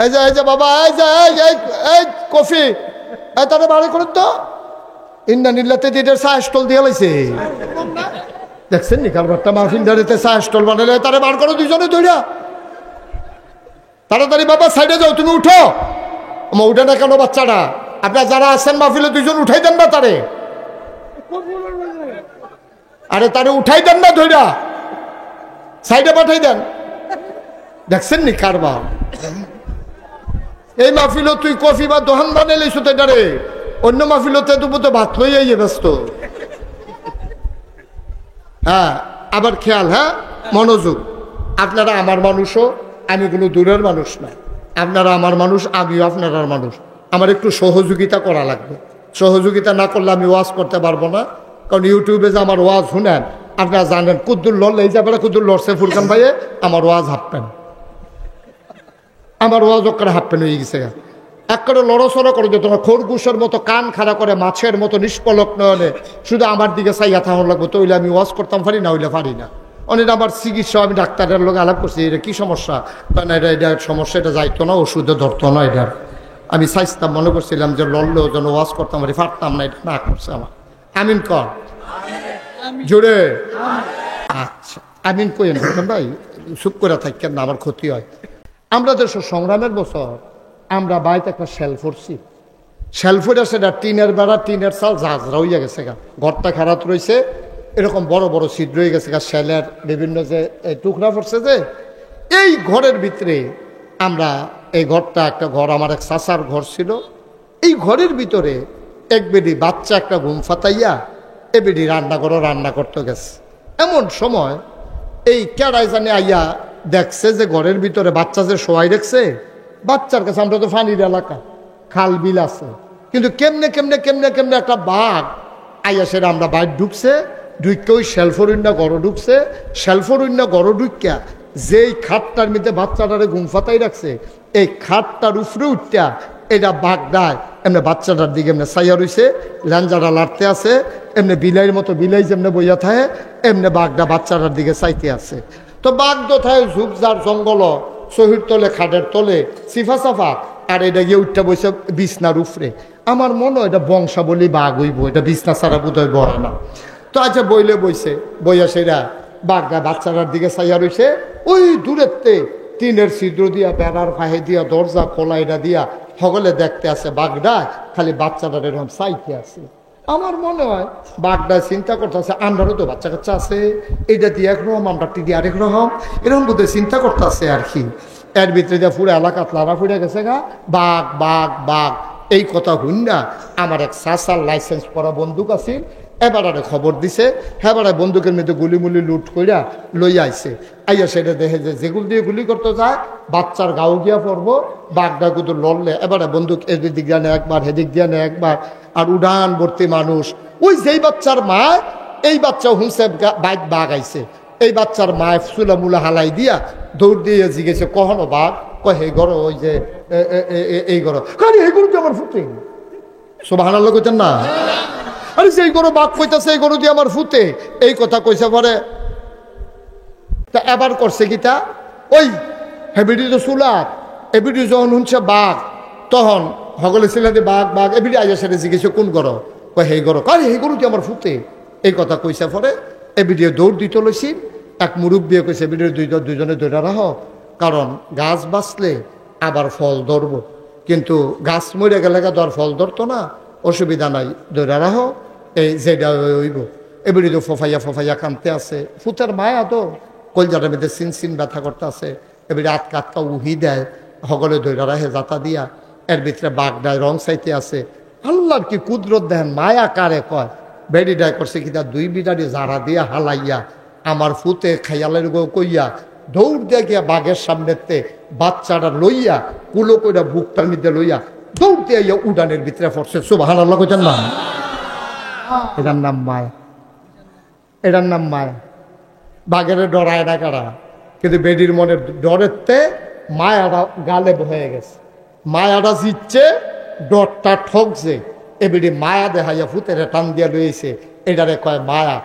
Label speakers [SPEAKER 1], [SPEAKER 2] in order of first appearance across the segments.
[SPEAKER 1] এই যে বাবা, এই কফি, তারা বাড়ি করুন তো। ইন্না নিল্লাতে দিয়ে চা স্টল দিয়ে লাইছে, দেখছেন নি কারবারটা? মাহফিল দাঁড়িতে চা স্টল বানালে তারা বার করো দুজনে ধইরা। তাড়াতাড়ি বাবা সাইডে যাও, তুমি উঠো। উঠে না কেন বাচ্চাটা? আপনার যারা আছেন মাহফিলে দুজন উঠাই দেন না তারে, আরে তারে উঠাই দেন না ধইরা, সাইডে পাঠাই দেন। দেখছেন নি কারবার? এই মাহফিল তুই কফি বা দোহান বানাইলিস তো এটারে, অন্য মাহফিলতে তবু তো ভাত লইয়াই ব্যস্ত। হ্যাঁ, আবার খেয়াল, হ্যাঁ মনোযোগ। আপনারা আমার মানুষও, আমি কোনো দূরের মানুষ না। আপনারা আমার মানুষ, আমিও আপনার মানুষ। আমার একটু সহযোগিতা করা লাগবে। সহযোগিতা না করলে আমি ওয়াজ করতে পারবো না। কারণ ইউটিউবে যে আমার ওয়াজ শুনেন, আপনারা জানেন কুদ্দুর লড়লে এই যাবে, কুদ্দুর লড়ছে ফুরকান ভাইয়ে, আমার ওয়াজ হাঁপবেন, আমার ওয়াজ ওখানে হাঁপবেন হয়ে গেছে। এক করে লড়াচড়া করে যেত না, খরগোশের মতো কান খাড়া করে মাছের মতো নিষ্পলক নয়নে শুধু আমার দিকে চাইয়া থাকুন লাগবো, তো হইলে আমি ওয়াজ করতাম পারি না, হইলে পারি না। অনেক আমার চিকিৎসা, আমি ডাক্তারের লোক আলাপ করছি, এটা কি সমস্যা? না এটা সমস্যা, এটা যাইতো না, ওষুধে ধরতো না। এটার আমি চাইতাম, মনে করছিলাম যে লড়লেও যেন ওয়াজ করতাম পারি, পারতাম না, এটা না করছে আমার। আমিন কর জোরে। আচ্ছা আমিন কইন ভাই, চুপ করে থাকেন না, আমার ক্ষতি হয়। আমরা দেশের সংগ্রামের বছর আমরা বাড়িতে একটা শেল ফোরছি, শেল ফোরে সেটা টিনের বেড়া, টিনের চাল ঝাঁঝরা হইয়া গেছে গা, ঘরটা খারাপ রয়েছে, এরকম বড় বড় ছিদ্র হয়ে গেছে গা, শেলের বিভিন্ন যে টুকরা পড়ছে যে। এই ঘরের ভিতরে আমরা, এই ঘরটা একটা ঘর, আমার এক চাচার ঘর ছিল। এই ঘরের ভিতরে এক বেডি বাচ্চা একটা ঘুম ফাতাইয়া এ বেডি রান্না করতে গেছে। এমন সময় এই কেড়াই জানে আইয়া দেখছে যে ঘরের ভিতরে বাচ্চা যে শোয়াই দেখছে, বাচ্চার কাছে, আমরা তো ফানির এলাকা, খাল বিল আছে, কিন্তু কেমনে কেমনে কেমনে কেমনে একটা বাঘ আইয়া সেটা আমরা বাইর ঢুকছে, ঢুকে ওই শেলফরুন্না গড় ঢুকছে, শেলফরুন্না গড় ঢুকিয়া যেই খাটটার মধ্যে বাচ্চাটারে ঘুম ফাতাই রাখছে, এই খাটটার উপরে উঠটা এটা বাঘ দেয় এমনি বাচ্চাটার দিকে এমনি চাইয়া রইছে, ল্যাঞ্জাটা লাড়তে আছে, এমনি বিলাইয়ের মতো বিলাই যেমনি বইয়া থাকে, এমনি বাঘটা বাচ্চাটার দিকে চাইতে আছে। তো বাঘ তো থাকে ঝুপঝাড় জঙ্গল, শহীদ তলে, খাটের তলে, সিফা সাফা, আর এটা গিয়ে উঠটা বসে বিছনার উপরে। আমার মনে হয় এটা বংশাবলী বাঘ হইব, এটা বিছনা ছাড়া বোধ হয় বড় না। তো আচ্ছা বইলে বইছে, বইয়া সেরা বাঘটা বাচ্চাটার দিকে চাইয়া রইছে। ওই দূরেতে টিনের ছিদ্র দিয়া, বেড়ার ফাহে দিয়া, দরজা খোলা এটা দিয়া সকলে দেখতে আছে, বাঘটা খালি বাচ্চাটার এরকম চাইতে আছে। আমার মনে হয় বাঘটা চিন্তা করতেছে, আমরারও তো বাচ্চা কাচ্চা আছে, এইটা দিয়ে একরকম, আমরা টি দিয়ে আরেক রকম, এরকম বোধহয় চিন্তা করতেছে আর কি। এর ভিতরে দিয়ে পুরো এলাকা লারা ফুড়ে গেছে গা, বাঘ বাঘ বাঘ। এই কথা শুন না আমার এক চাচার লাইসেন্স পড়া বন্দুক আছে, এবারে খবর দিছে, হেবারে বন্দুকের মধ্যে গুলিমুলি লুট কইরা লইয়া আইছে। আইয়া সেটা দেখে যে যেগুলো দিয়ে গুলি করতে যায় বাচ্চার গাও গিয়া পড়বো, বাঘটা কিন্তু লড়লে এবারে বন্দুক এদিক দিয়া নেয় একবার, হেদিক দিয়া নেয় একবার, আর উড়ান ভর্তি মানুষ। ওই যেই বাচ্চার মা, এই বাচ্চা হুঁসে বাইক বাঘ আইছে, এই বাচ্চার মায় চুলা মুলা হালাই দিয়া দৌড় দিয়ে জিগেছে, কখনো বাঘ কয় হে গরো, ওই যে এই গরো, কারণ এই গরু দিয়ে আমার ফুটে সুবহানাল্লাহ কইতেন না? আরে সেই গরু বাঘ কইতাছে, এই গরু দিয়ে আমার ফুটে, এই কথা কইছে পরে। তা এবার করছে কিতা, ওই হেবিডি তো চুলাত, এবিডি যখন শুনছে বাঘ, তখন সকলে ছিল যে বাঘ বাঘ, এবিডি আইয়া সেটা জিজ্ঞেস কোন গরো, কয় সেই গরো, কারণ এই গরু দিয়ে আমার ফুটে, এই কথা কইছে পরে। এবিডিও দৌড় দিতে লইছি, এক মুরব্বিয়ে কইছে এবিডিও দুইজনে দৌড়া রাখ, কারণ গাছ বাঁচলে আবার ফল ধরব, কিন্তু গাছ মরে গেলে ধর ফল ধরতো না, অসুবিধা নাই, দৌড়া রাখ, এই যেটা হইব। এবারে তো ফফাইয়া ফফাইয়া কানতে আছে, ফুতের মায়া তো কলজাটার মধ্যে সিন সিন ব্যথা করতে আছে। এবারে আটকা আটকা উহি দেয়, সকলে দৌড়া রাখে যাতা দিয়া, এর ভিতরে বাঘডায় রং চাইতে আছে। আল্লাহর কি কুদরত দেন, মায়া কারে কয়। বেডিডায় করছে কি, তার দুই বিটারি জারা দিয়া হালাইয়া আমার ফুতে খেয়ালের গো কইয়া দৌড় দিয়ে গিয়া বাঘের সামনেতে বাচ্চাটা লইয়া কুলো কইরা বুকটার মধ্যে লইয়া দৌড় দিয়ে উডানের ভিতরে পড়ছে। সুবহানাল্লাহ কইতেন না? এটার নাম মায়া, এটার নাম মায়া। বাঘের ডরায় না কারা, কিন্তু বেডির মনে ডরেতে মায়াটা গালেব হয়ে গেছে, মায়াটা জিতছে, ডরটা ঠকছে। এবিডি মায়া দেখাইয়া ফুতের টান দিয়া লইছে, এটারে কয় মায়া।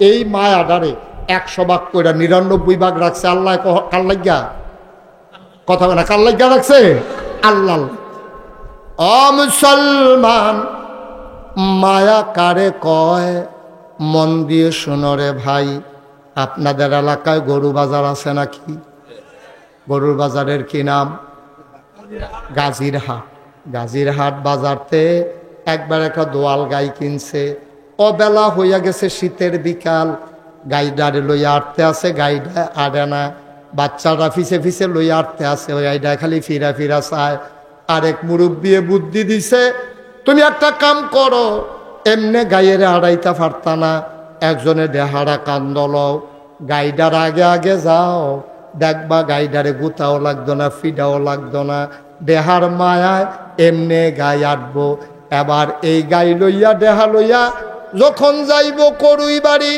[SPEAKER 1] এই মায়াটারে 100 ভাগ কইরা 99 ভাগ রাখছে আল্লাহ। কার লাগিয়া কথা না, কার লাগিয়া রাখছে? আল্লাহ। ও মুসলমান, মায়া কারে কয়? মন দিয়ে শোনো রে ভাই। আপনাদের এলাকায় গরু বাজার আছে নাকি? গরুর বাজারের কি নাম? গাজীর হাট। গাজীর হাট বাজারতে একবার একটা দোয়াল গাই কিনছে। অবেলা হইয়া গেছে, শীতের বিকাল। গাইডারে লইয়া আটতে আছে, গাইডা আড়ে না। বাচ্চারা ফিসে ফিসে লইয়া আটতে আছে, ওই গাইডা খালি ফিরা ফিরা চায়। আরেক মুরব্বিয়ে বুদ্ধি দিছে, তুমি একটা কাম করো, এমনে গাইয়ের আড়াইতা পারতা না, একজনে দেহারা কান্দল, গাইডার আগে আগে যাও, দেখবা গাইডারে গুতাও লাগতো না, ফিডাও লাগতো না, দেহার মায়ায় এমনে গাই আটবো। এবার এই গাই লইয়া দেহা লইয়া যখন যাইব করুই বাড়ি,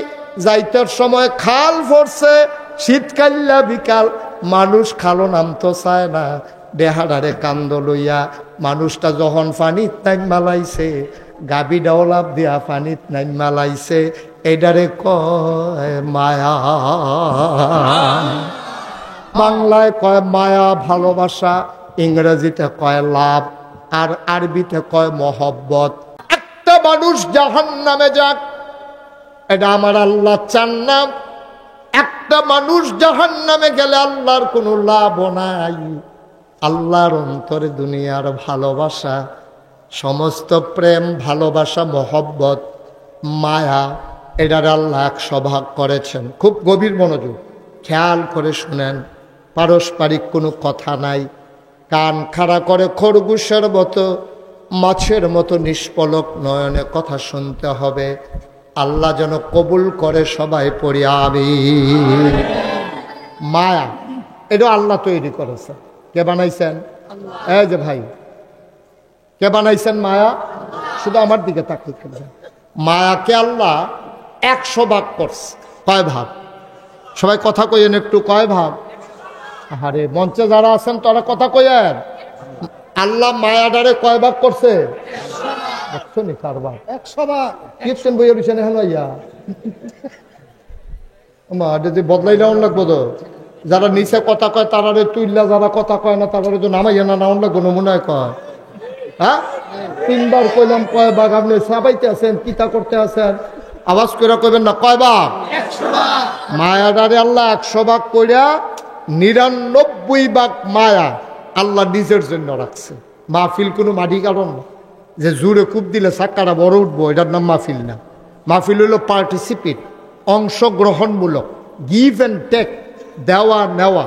[SPEAKER 1] যাইতের সময় খাল ভরছে, শীতকাল্লা বিকাল, মানুষ খালো নামতো চায় না। দেহাডারে কান্দ লইয়া মানুষটা যখন পানিত নাইম মালাইছে, গাবি ডাওলাপ দিয়া পানিত নাইম মালাইছে, এইডারে কয় মায়া। বাংলায় কয় মায়া ভালোবাসা, ইংরেজিতে কয় লাভ, আর আরবিতে কয় মহব্বত। একটা মানুষ জাহান্নামে যাক, এটা আমার আল্লাহ চান না। একটা মানুষ জাহান্নামে গেলে আল্লাহর কোনো লাভ নাই। আল্লাহর অন্তরে দুনিয়ার ভালোবাসা, সমস্ত প্রেম ভালোবাসা মহব্বত মায়া, এটার আল্লাহ 100 ভাগ করেছেন। খুব গভীর মনোযোগ খেয়াল করে শুনেন, পারস্পরিক কোনো কথা নাই। কান খাড়া করে খরগোশের মতো, মাছের মতো নিষ্পলক নয়নে কথা শুনতে হবে। আল্লাহ যেন কবুল করে, সবাই পড়ি আমিন। মায়া এটা আল্লাহ তৈরি করেছেন। কে বানাইছেন? এই যে ভাই, কে বানাইছেন মায়া? শুধু আমার দিকে তাকিয়ে থাকবেন। মায়াকে আল্লাহ 100 ভাগ করছে। কয় ভাগ? সবাই কথা কইয়েন একটু, কয় ভাগ? আরে মঞ্চে যারা আছেন তারা কথা কইয়েন। আল্লাহ মায়াডারে কয় ভাগ করছে? 100 নি কারবার 100 ভাগ। কীর্তন বইয়ের পিছনে হলো ইয়া আমার যদি বদলাই নেওয়ার লাগবো তো, যারা নিচে কথা কয় তারারে তুইল্লা, যারা কথা কয় না তারারে তো নামাইয়া না নেওয়ার লাগবো। নমুনায় কয়, হ্যাঁ 3 বার কইলাম কয় ভাগ? আপনি সাবাইতে আছেন, কিতা করতে আছেন? আওয়াজ করে কইবেন না, কয় ভাগ? 100 ভাগ। মায়াডারে আল্লাহ 100 ভাগ কইরা 99 ভাগ মায়া আল্লাহ নিজের জন্য রাখছে। মাহফিল কোনো মাটি কারণ না যে জোরে কূপ দিলে চাক্কাটা বড় উঠবো, এটার নাম মাহফিল না। মাহফিল হলো পার্টিসিপেট, অংশগ্রহণমূলক, গিভ অ্যান্ড টেক, দেওয়া নেওয়া,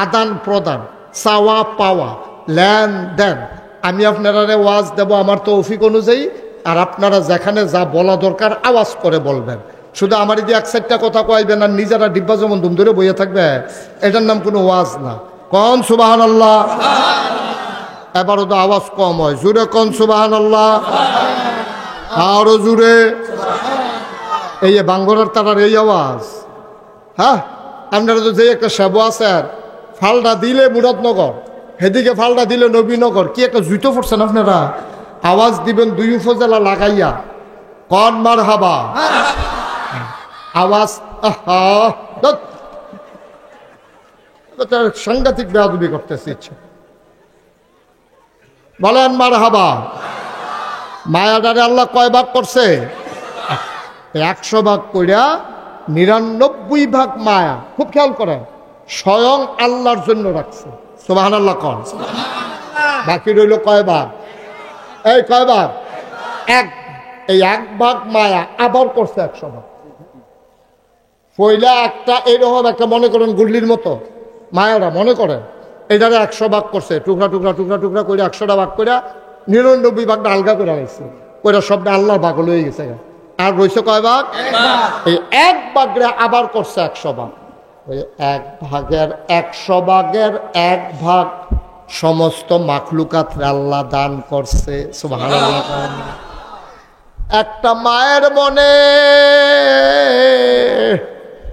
[SPEAKER 1] আদান প্রদান, চাওয়া পাওয়া, লেন দেন। আমি আপনারা ওয়াজ দেব আমার তৌফিক অনুযায়ী, আর আপনারা যেখানে যা বলা দরকার আওয়াজ করে বলবেন। শুধু আমার যদি 1-4টা কথা কইবেন আর নিজেরা ডিব্বা যেমন ধুম ধরে বইয়া থাকবে, এটার নাম কোনো ওয়াজ না। কোন সুবহানাল্লাহ? এবারও তো আওয়াজ কম হয়, জোরে কোন সুবহানাল্লাহ? আরো জোরে। এই যে বাঙ্গরার তারার এই আওয়াজ, হ্যাঁ আপনারা তো যে একটা সেবা আছে, ফালটা দিলে মুরাদনগর, সেদিকে ফালটা দিলে নবীনগর, কি একটা জুতো পড়ছেন আপনারা? আওয়াজ দিবেন 2 উপজেলা লাগাইয়া, কন মারহাবা। আওয়াজ সাংঘাতিক বেয়াদবি করতেছে ইচ্ছে। বলেন মারহাবা। মায়াডারে আল্লাহ কয় ভাগ করছে? 100 ভাগ কইরা 99 ভাগ মায়া, খুব খেয়াল করেন, স্বয়ং আল্লাহর জন্য রাখছে। সুবহানাল্লাহ কোন। বাকি রইল কয় ভাগ? এই কয় ভাগ? 1। এই 1 ভাগ মায়া আবার করছে 100 ভাগ। পয়লা একটা এইরকম একটা মনে করেন গুল্লির মতো মায়ারা মনে করেন, এটারে 100 ভাগ করছে, টুকরা টুকরা টুকরা টুকরা করে 100টা ভাগ করে 99 ভাগটা আলগা করে গেছে, ওইটা সবটা আল্লাহর ভাগ হয়ে গেছে। আর রয়েছে কয় ভাগ? এই 1 ভাগরে আবার করছে 100 ভাগ। ওই 1 ভাগের 100 ভাগের 1 ভাগ সমস্ত মাখলুকাতরে আল্লাহ দান করছে। সুবহানাল্লাহ। একটা মায়ের মনে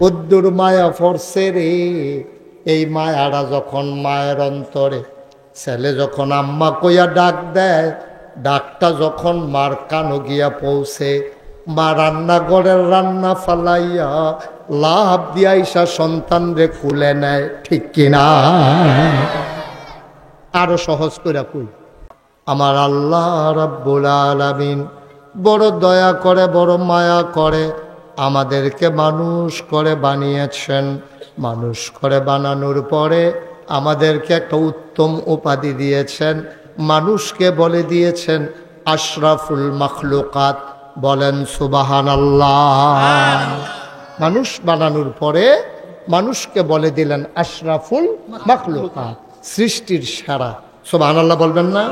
[SPEAKER 1] কদ্দুর মায়া পড়ছে রে। এই মায়াটা যখন মায়ের অন্তরে, ছেলে যখন আম্মা কইয়া ডাক দেয়, ডাকটা যখন মার কানো গিয়া পৌঁছে, মা রান্নাঘরের রান্না ফালাইয়া লাভ দিয়া ইসা সন্তান রে কুলে নেয়, ঠিক কিনা? আরো সহজ করে কই, আমার আল্লাহ রাব্বুল আলামিন বড় দয়া করে, বড় মায়া করে, আমাদেরকে মানুষ করে বানিয়েছেন। মানুষ করে বানানোর পরে আমাদেরকে একটা উত্তম উপাধি দিয়েছেন। মানুষকে বলে দিয়েছেন আশরাফুল মাখলুকাত। বলেন সুবহানাল্লাহ। মানুষ বানানোর পরে মানুষকে বলে দিলেন আশরাফুল মাখলুকাত, সৃষ্টির সেরা। সুবহানাল্লাহ বলবেন না?